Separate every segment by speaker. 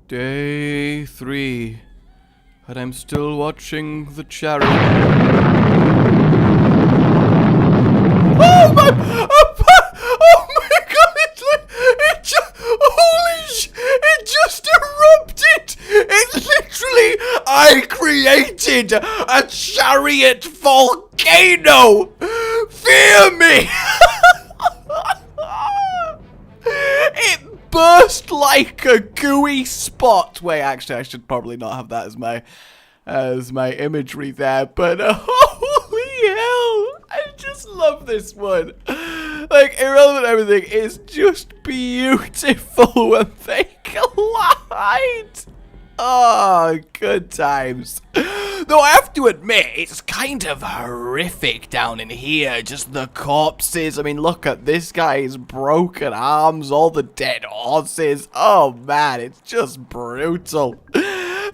Speaker 1: Day 3, and I'm still watching the chariot. Oh my! Oh my God! It just, it just erupted! It literally, I created a chariot volcano. Fear me! It burst like a gooey spot. Wait, actually, I should probably not have that as my imagery there. But holy hell, I just love this one. Like, irrelevant everything is just beautiful when they collide. Oh, good times. Though I have to admit, it's kind of horrific down in here. Just the corpses. I mean, look at this guy's broken arms, all the dead horses. Oh, man, it's just brutal.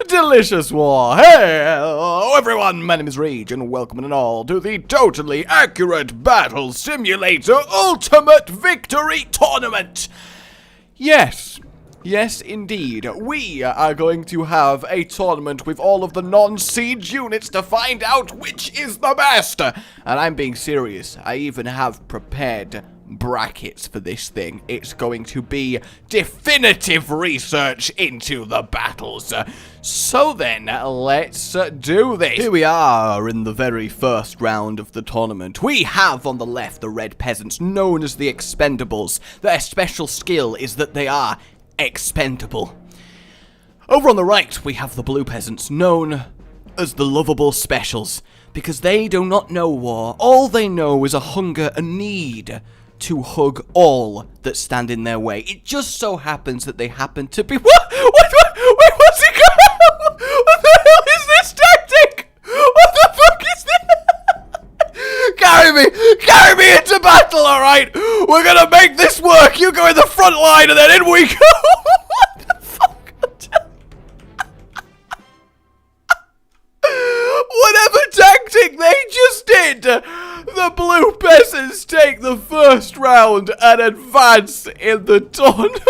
Speaker 1: Delicious war. Hey, hello everyone, my name is Rage, and welcome and all to the totally accurate Battle Simulator Ultimate Victory Tournament. Yes. Yes, indeed. We are going to have a tournament with all of the non-siege units to find out which is the best. And I'm being serious. I even have prepared brackets for this thing. It's going to be definitive research into the battles. So then, let's do this. Here we are in the very first round of the tournament. We have on the left the red peasants, known as the Expendables. Their special skill is that they are expendable. Over on the right, we have the blue peasants, known as the lovable specials, because they do not know war. All they know is a hunger, a need to hug all that stand in their way. It just so happens that they happen to be... What? Wait, what's it going? What the hell is this tactic? What the fuck is this? Carry me into battle, alright? We're gonna make this work. You go in the front line and then in we go. What the fuck? Whatever tactic they just did, the blue peasants take the first round and advance in the tournament.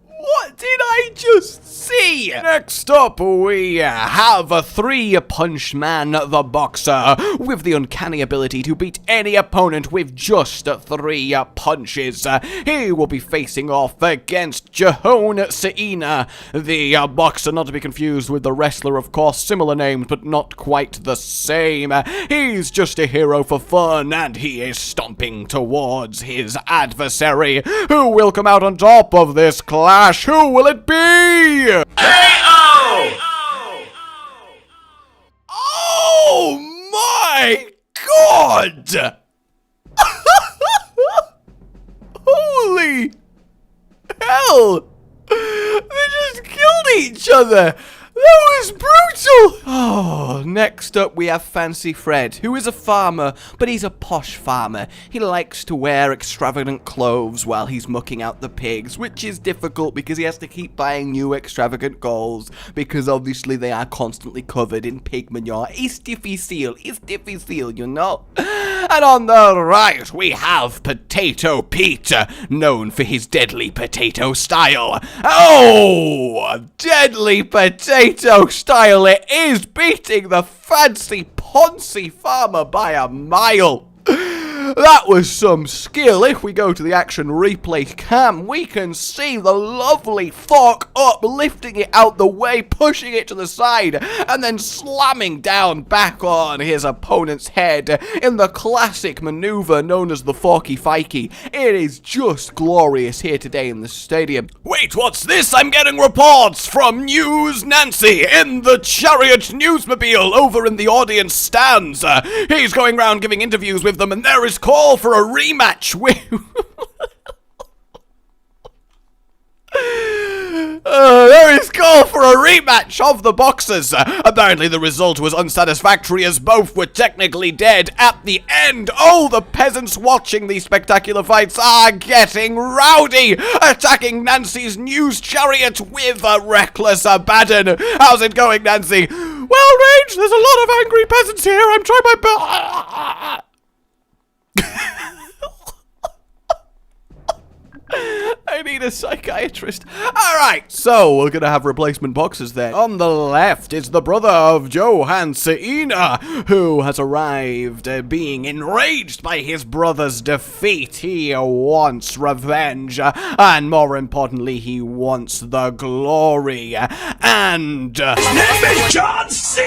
Speaker 1: What did I just see? Next up, we have a three-punch man, the boxer, with the uncanny ability to beat any opponent with just 3 punches. He will be facing off against Jahon Saina, the boxer, not to be confused with the wrestler, of course, similar names, but not quite the same. He's just a hero for fun, and he is stomping towards his adversary, who will come out on top of this clash. Who will it be? K.O. Oh my God! Holy hell! They just killed each other! That was brutal! Oh, next up we have Fancy Fred, who is a farmer, but he's a posh farmer. He likes to wear extravagant clothes while he's mucking out the pigs, which is difficult because he has to keep buying new extravagant goals, because obviously they are constantly covered in pig manure. It's difficile, you know? And on the right, we have Potato Pete, known for his deadly potato style. Oh, deadly potato style, it is beating the fancy Ponzi farmer by a mile. That was some skill. If we go to the action replay cam, we can see the lovely fork up, lifting it out the way, pushing it to the side, and then slamming down back on his opponent's head in the classic maneuver known as the Forky Fikey. It is just glorious here today in the stadium. Wait, what's this? I'm getting reports from News Nancy in the Chariot Newsmobile over in the audience stands. He's going around giving interviews with them, and there is call for a rematch with... there is call for a rematch of the boxers. Apparently the result was unsatisfactory as both were technically dead at the end. Oh, the peasants watching these spectacular fights are getting rowdy, attacking Nancy's news chariot with a reckless abandon. How's it going, Nancy? Well, Rage, there's a lot of angry peasants here. I'm trying my best. I need a psychiatrist. Alright, so we're gonna have replacement boxers then. On the left is the brother of Johann Cena, who has arrived being enraged by his brother's defeat. He wants revenge, and more importantly, he wants the glory. And name is John C.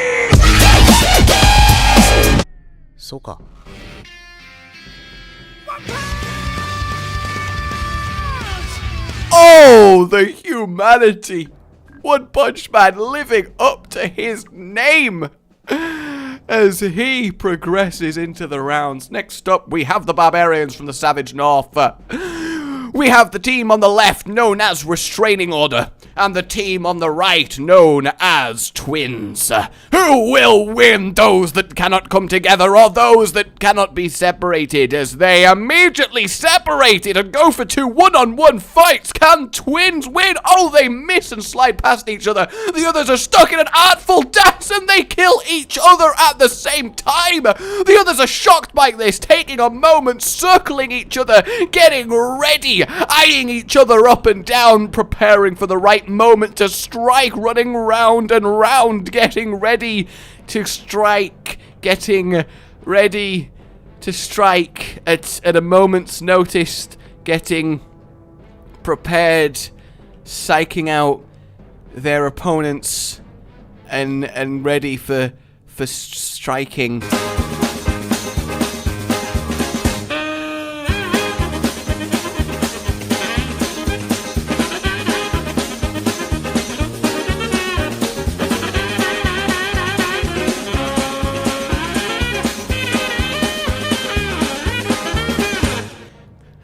Speaker 1: Soka. Oh, the humanity! One Punch Man living up to his name as he progresses into the rounds. Next up, we have the Barbarians from the Savage North. We have the team on the left known as Restraining Order, and the team on the right known as Twins. Who will win, those that cannot come together or those that cannot be separated? As they immediately separated and go for two one-on-one fights. Can Twins win? Oh, they miss and slide past each other. The others are stuck in an artful dance and they kill each other at the same time. The others are shocked by this, taking a moment, circling each other, getting ready, eyeing each other up and down, preparing for the right moment to strike, running round and round, getting ready to strike, getting ready to strike at a moment's notice, getting prepared, psyching out their opponents and ready for striking.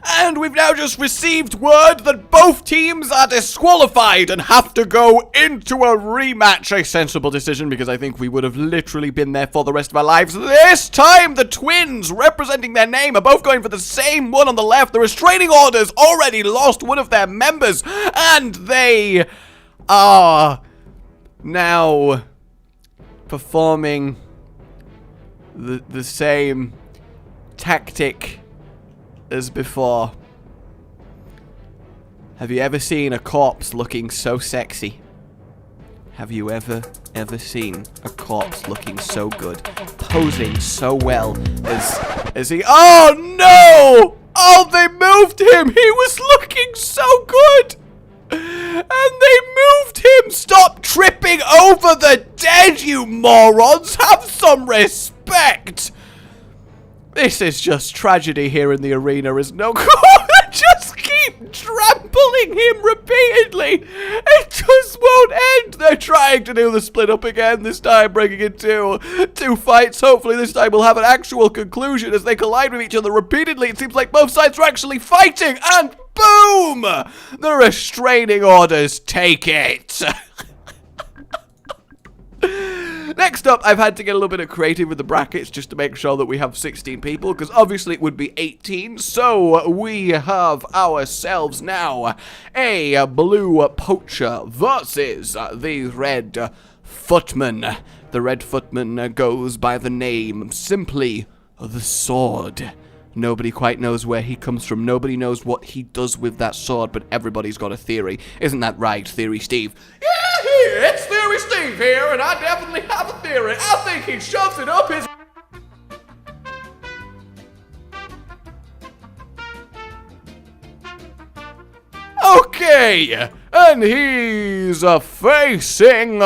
Speaker 1: And we've now just received word that both teams are disqualified and have to go into a rematch. A sensible decision, because I think we would have literally been there for the rest of our lives. This time, the Twins, representing their name, are both going for the same one on the left. The Restraining Order's already lost one of their members, and they are now performing the same tactic as before. Have you ever seen a corpse looking so sexy? Have you ever seen a corpse looking so good, posing so well as he... Oh no! Oh, they moved him! He was looking so good! And they moved him! Stop tripping over the dead, you morons! Have some respect! This is just tragedy here in the arena, is no good. Just keep trampling him repeatedly. It just won't end. They're trying to do the split up again, this time breaking it to two fights. Hopefully this time we'll have an actual conclusion as they collide with each other repeatedly. It seems like both sides are actually fighting, and boom! The Restraining Orders take it. Next up, I've had to get a little bit of creative with the brackets just to make sure that we have 16 people, because obviously it would be 18. So we have ourselves now a blue poacher versus the red footman. The red footman goes by the name simply the Sword. Nobody quite knows where he comes from. Nobody knows what he does with that sword, but everybody's got a theory. Isn't that right, Theory Steve? Yeah, it's Theory Steve here, and I definitely have a theory. I think he shoves it up his... Okay, and he's facing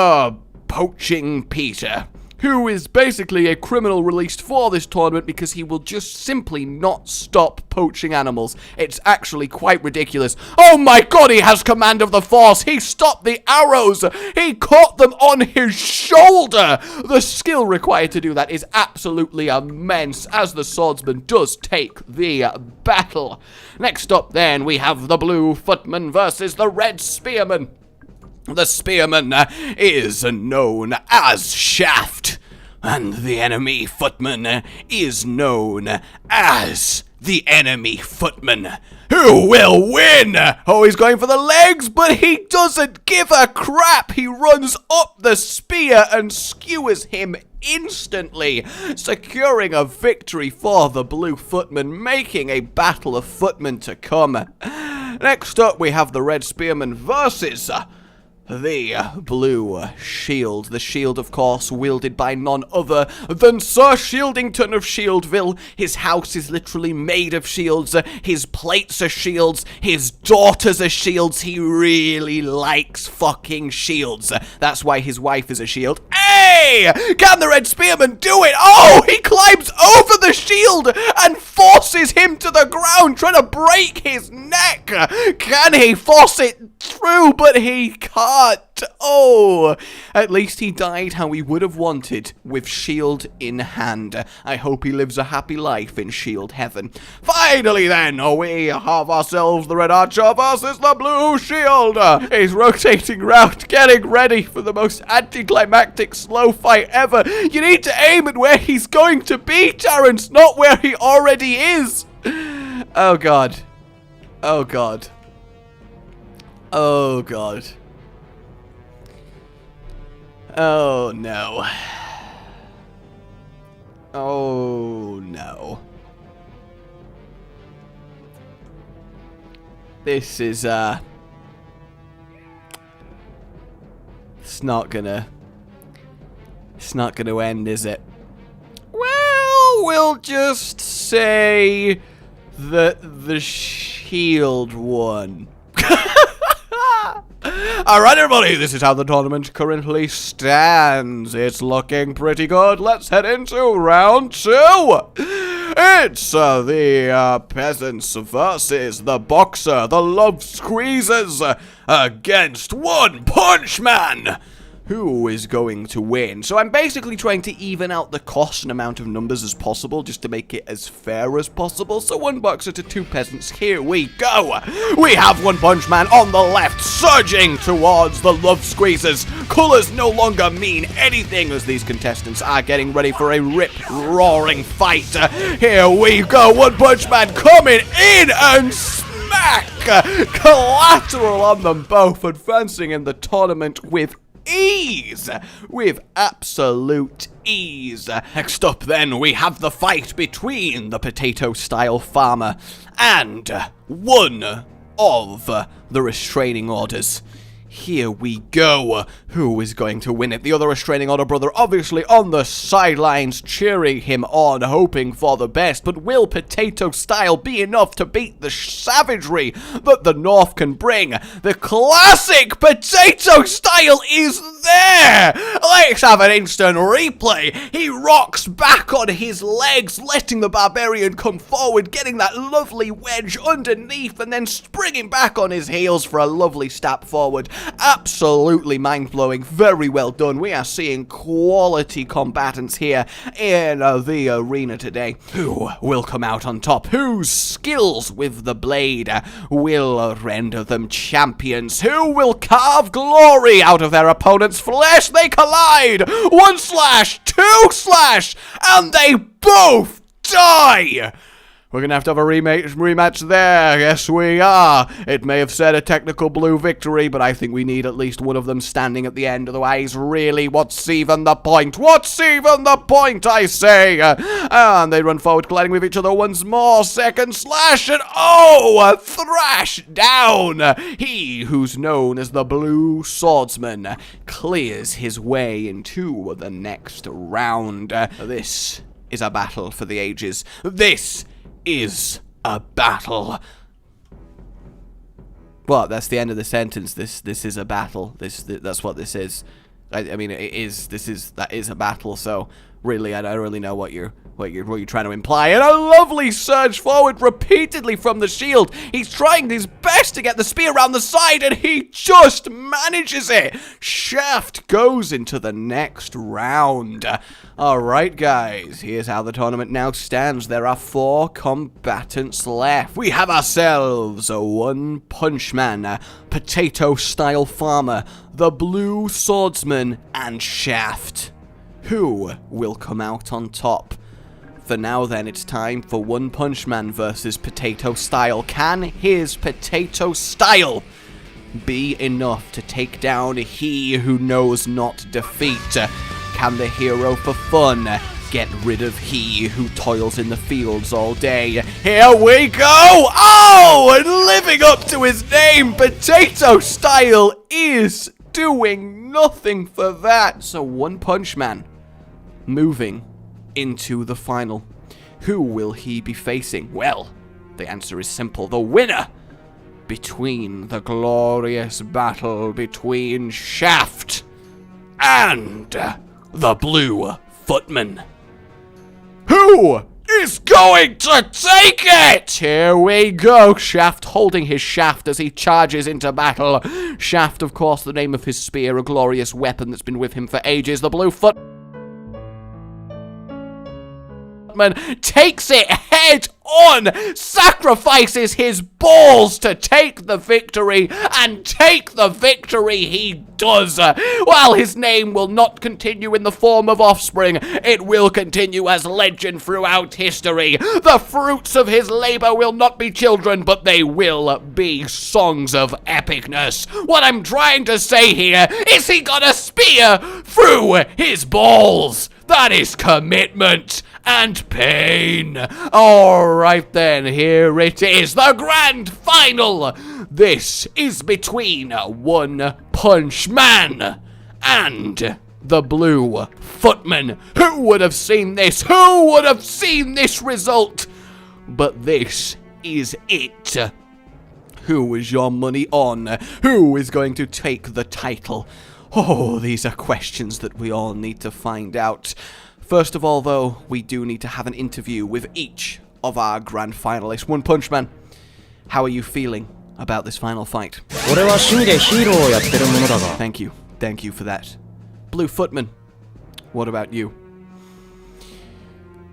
Speaker 1: Poaching Peter, who is basically a criminal released for this tournament because he will just simply not stop poaching animals. It's actually quite ridiculous. Oh my god, he has command of the force! He stopped the arrows! He caught them on his shoulder! The skill required to do that is absolutely immense, as the swordsman does take the battle. Next up then, we have the blue footman versus the red spearmen. The spearman is known as Shaft, and the enemy footman is known as the enemy footman. Who will win? Oh, he's going for the legs, but he doesn't give a crap. He runs up the spear and skewers him instantly, securing a victory for the blue footman, making a battle of footmen to come. Next up, we have the Red Spearmen versus the Blue Shield. The shield, of course, wielded by none other than Sir Shieldington of Shieldville. His house is literally made of shields. His plates are shields. His daughters are shields. He really likes fucking shields. That's why his wife is a shield. Hey! Can the Red Spearman do it? Oh! He climbs over the shield and forces him to the ground, trying to break his neck. Can he force it through? But he can't. Oh, at least he died how he would have wanted, with shield in hand. I hope he lives a happy life in shield heaven. Finally then, we have ourselves the Red Archer versus the Blue Shield. He's rotating round, getting ready for the most anticlimactic slow fight ever. You need to aim at where he's going to be, Terrence, not where he already is. Oh god. Oh god. Oh god. Oh no. Oh no. This is it's not gonna end, is it? Well, we'll just say that the shield won. Alright everybody, this is how the tournament currently stands. It's looking pretty good. Let's head into round 2. It's the peasants versus the boxer, the love squeezers, against One Punch Man. Who is going to win? So I'm basically trying to even out the cost and amount of numbers as possible, just to make it as fair as possible. So 1 boxer to 2 peasants, here we go. We have One Punch Man on the left, surging towards the love squeezers. Colors no longer mean anything, as these contestants are getting ready for a rip-roaring fight. Here we go, One Punch Man coming in and smack! Collateral on them both, advancing in the tournament with ease, with absolute ease. Next up then, we have the fight between the potato-style farmer and one of the restraining orders. Here we go. Who is going to win it? The other restraining order brother obviously on the sidelines cheering him on, hoping for the best. But will Potato Style be enough to beat the savagery that the North can bring? The classic Potato Style is there. Let's have an instant replay. He rocks back on his legs, letting the barbarian come forward, getting that lovely wedge underneath, and then springing back on his heels for a lovely step forward. Absolutely mind-blowing. Very well done. We are seeing quality combatants here in the arena today. Who will come out on top? Whose skills with the blade will render them champions? Who will carve glory out of their opponent's flesh? They collide. 1 slash, 2 slash, and they both die. We're going to have a rematch there. Yes, we are. It may have said a technical blue victory, but I think we need at least one of them standing at the end. Otherwise, really, what's even the point? What's even the point, I say? And they run forward, colliding with each other once more. 2nd slash, and oh, a thrash down. He who's known as the Blue Swordsman clears his way into the next round. This is a battle for the ages. This is a battle. Well, that's the end of the sentence. This is a battle. That's what this is. I mean, it is. That is a battle. So really, I don't really know what you're trying to imply. And a lovely surge forward repeatedly from the shield. He's trying his best to get the spear around the side, and he just manages it. Shaft goes into the next round. Alright guys, here's how the tournament now stands. There are 4 combatants left. We have ourselves a One Punch Man, a potato-style farmer, the Blue Swordsman, and Shaft. Who will come out on top? For now then, it's time for One Punch Man versus Potato Style. Can his Potato Style be enough to take down he who knows not defeat? Can the hero for fun Get rid of he who toils in the fields all day. Here we go! Oh, and living up to his name, Potato Style is doing nothing for that. So One Punch Man moving into the final. Who will he be facing? Well, the answer is simple. The winner between the glorious battle between Shaft and the Blue Footman. Who is going to take it? Here we go. Shaft holding his shaft as he charges into battle. Shaft, of course, the name of his spear, a glorious weapon that's been with him for ages. The Blue Footman takes it head on, sacrifices his balls to take the victory, and take the victory he does. While his name will not continue in the form of offspring, it will continue as legend throughout history. The fruits of his labor will not be children, but they will be songs of epicness. What I'm trying to say here is he got a spear through his balls. That is commitment and pain. Alright then, here it is, the grand final. This is between One Punch Man and the Blue Footman. Who would have seen this? Who would have seen this result? But this is it. Who is your money on? Who is going to take the title? Oh, these are questions that we all need to find out. First of all, though, we do need to have an interview with each of our grand finalists. One Punch Man, how are you feeling about this final fight? Thank you. Thank you for that. Blue Footman, what about you?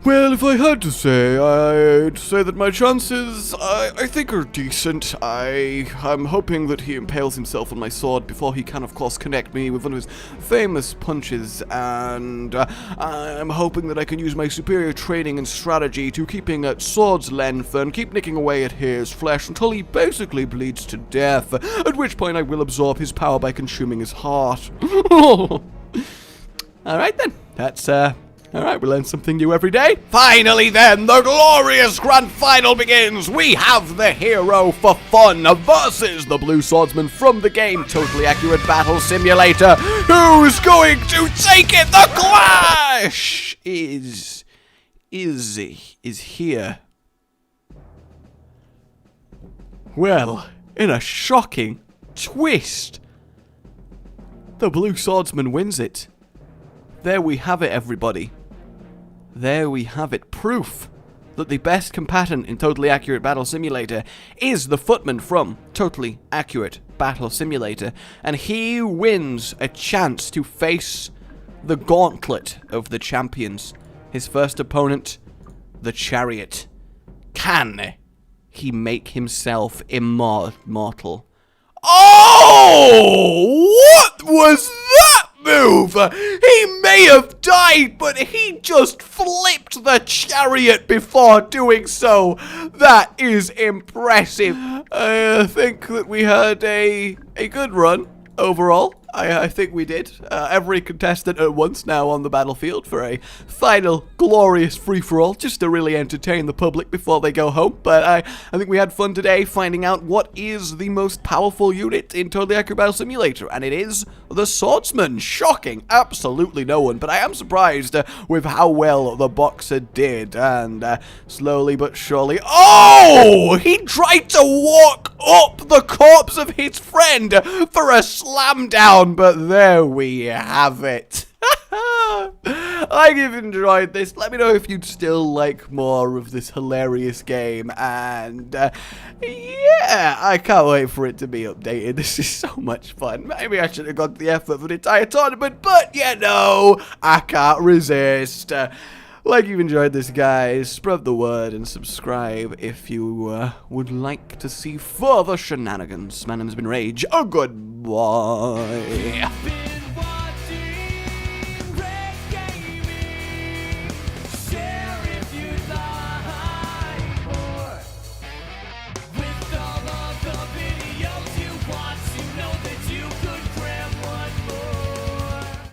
Speaker 1: Well, if I had to say, I'd say that my chances, I think, are decent. I'm hoping that he impales himself on my sword before he can, of course, connect me with one of his famous punches, and I'm hoping that I can use my superior training and strategy to keeping at sword's length and keep nicking away at his flesh until he basically bleeds to death, at which point I will absorb his power by consuming his heart. Alright then, that's, alright, we learn something new every day. Finally then, the glorious grand final begins. We have the hero for fun versus the Blue Swordsman from the game Totally Accurate Battle Simulator. Who's going to take it? The clash is here. Well, in a shocking twist, the Blue Swordsman wins it. There we have it, everybody. There we have it. Proof that the best combatant in Totally Accurate Battle Simulator is the Footman from Totally Accurate Battle Simulator. And he wins a chance to face the gauntlet of the champions. His first opponent, the Chariot. Can he make himself immortal? Oh! What was that move? He may have died, but he just flipped the chariot before doing so. That is impressive. I think that we had a good run overall. I think we did. Every contestant at once now on the battlefield for a final glorious free-for-all, just to really entertain the public before they go home. But I think we had fun today finding out what is the most powerful unit in Totally Accurate Battle Simulator, and it is the Swordsman. Shocking. Absolutely no one. But I am surprised with how well the boxer did. And slowly but surely... Oh! He tried to walk up the corpse of his friend for a slam down. But there we have it. I hope you've enjoyed this. Let me know if you'd still like more of this hilarious game. And yeah, I can't wait for it to be updated. This is so much fun. Maybe I should have got the effort for the entire tournament, but you know, I can't resist. Like you've enjoyed this, guys. Spread the word and subscribe if you would like to see further shenanigans. My name's been Rage. Oh, goodbye.